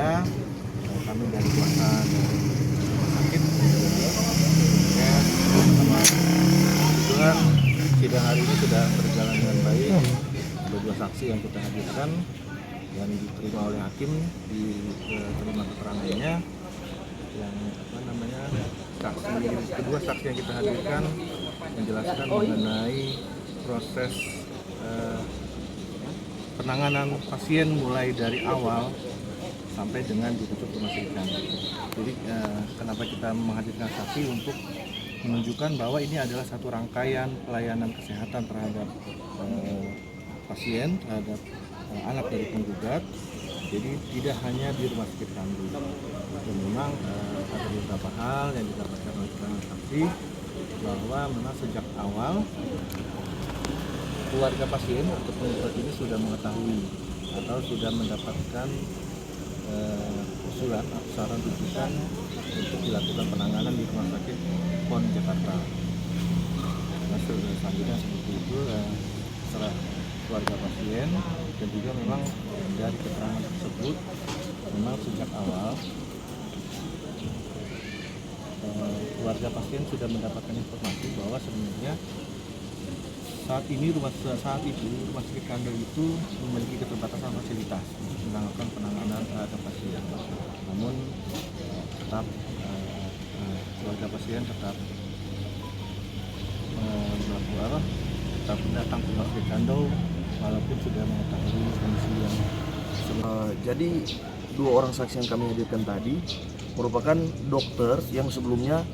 saya, kami dari kuasa dari rumah sakit ya, sama kebetulan sidang hari ini sudah berjalan dengan baik. Ada 2 saksi yang kita hadirkan dan diterima oleh hakim, diterima keterangannya. Yang kedua saksi yang kita hadirkan menjelaskan mengenai proses penanganan pasien mulai dari awal sampai dengan ditutup rumah sakit kami. Jadi kenapa kita menghadirkan saksi untuk menunjukkan bahwa ini adalah satu rangkaian pelayanan kesehatan terhadap pasien, terhadap anak dari penggugat. Jadi tidak hanya di rumah sakit kami. Dan memang ada beberapa hal yang didapatkan oleh keterangan saksi bahwa memang sejak awal keluarga pasien atau penggugat ini sudah mengetahui atau sudah mendapatkan usulan atau saran rujukan untuk dilakukan penanganan di rumah sakit PON Jakarta. Nah, selanjutnya seperti itu setelah keluarga pasien dan juga memang dari keterangan tersebut memang sejak awal keluarga pasien sudah mendapatkan informasi bahwa sebenarnya saat itu rumah sakit Kandel itu memiliki keterbatasan fasilitas untuk melakukan penanganan terhadap pasien. Namun tetap keluarga pasien tetap datang ke rumah sakit Kandel walaupun sudah mengetahui kondisi yang jadi 2 orang saksi yang kami hadirkan tadi merupakan dokter yang sebelumnya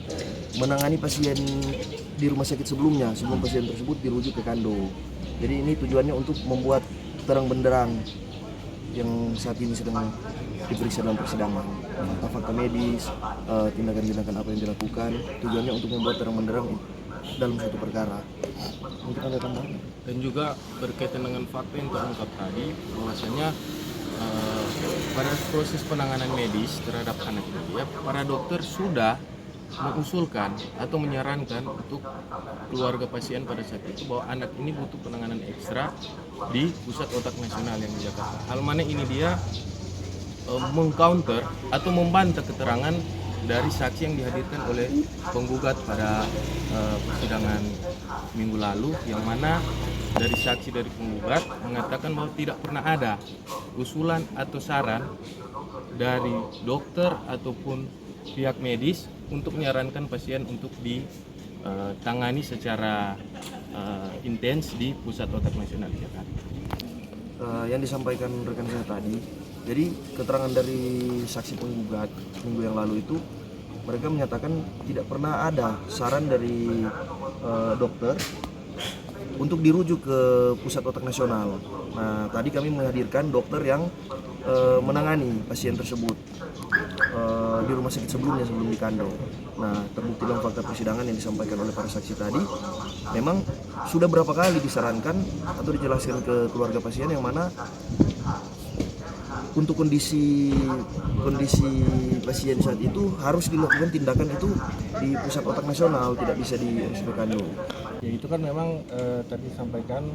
menangani pasien di rumah sakit sebelumnya sebelum pasien tersebut dirujuk ke Kando. Jadi ini tujuannya untuk membuat terang benderang yang saat ini sedang diperiksa dalam persidangan. Fakta medis, tindakan-tindakan apa yang dilakukan, tujuannya untuk membuat terang benderang dalam suatu perkara. Mungkin ada tambahan? Dan juga berkaitan dengan fakta yang terungkap tadi, bahwasanya pada proses penanganan medis terhadap anak ini, para dokter sudah mengusulkan atau menyarankan untuk keluarga pasien pada saat itu bahwa anak ini butuh penanganan ekstra di Pusat Otak Nasional yang di Jakarta. Hal mana ini dia mengcounter atau membantah keterangan dari saksi yang dihadirkan oleh penggugat pada persidangan minggu lalu, yang mana dari saksi dari penggugat mengatakan bahwa tidak pernah ada usulan atau saran dari dokter ataupun pihak medis untuk menyarankan pasien untuk ditangani secara intens di Pusat Otak Nasional di Jakarta. Yang disampaikan rekan saya tadi, jadi keterangan dari saksi penggugat minggu yang lalu itu mereka menyatakan tidak pernah ada saran dari dokter untuk dirujuk ke Pusat Otak Nasional. Nah, tadi kami menghadirkan dokter yang menangani pasien tersebut di rumah sakit sebelumnya sebelum di Kando. Nah, terbukti dalam fakta persidangan yang disampaikan oleh para saksi tadi, memang sudah berapa kali disarankan atau dijelaskan ke keluarga pasien yang mana untuk kondisi pasien saat itu harus dilakukan tindakan itu di Pusat Otak Nasional, tidak bisa di RSUD Kando. ya itu kan memang tadi disampaikan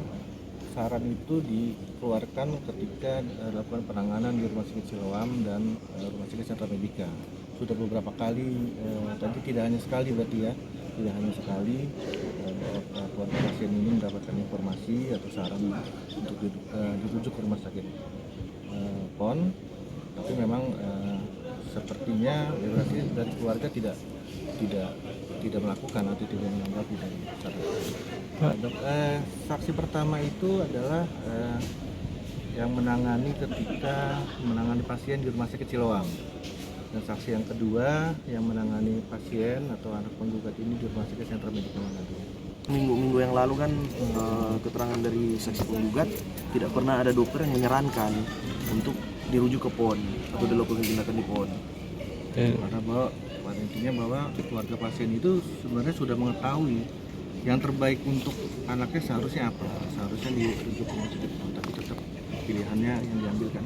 saran itu dikeluarkan ketika dilakukan penanganan di Rumah Sakit Siloam dan Rumah Sakit Sentra Medika. Sudah beberapa kali, tadi tidak hanya sekali berarti ya, tidak hanya sekali keluarga pasien ini mendapatkan informasi atau saran untuk dirujuk ke rumah sakit PON, tapi memang sepertinya berarti dari keluarga tidak melakukan atau tidak menanggapi dari saran. Saksi pertama itu adalah yang menangani pasien di Rumah Sakit Siloam. Dan saksi yang kedua yang menangani pasien atau anak penggugat ini di Rumah Sakit Sentra Medika Manado. Minggu yang lalu kan keterangan dari saksi penggugat tidak pernah ada dokter yang menyarankan untuk dirujuk ke PON atau dilakukan tindakan di PON. Karena pada intinya bahwa keluarga pasien itu sebenarnya sudah mengetahui yang terbaik untuk anaknya seharusnya apa, seharusnya dirujuk ke rumah sakit PON, tapi tetap pilihannya yang diambilkan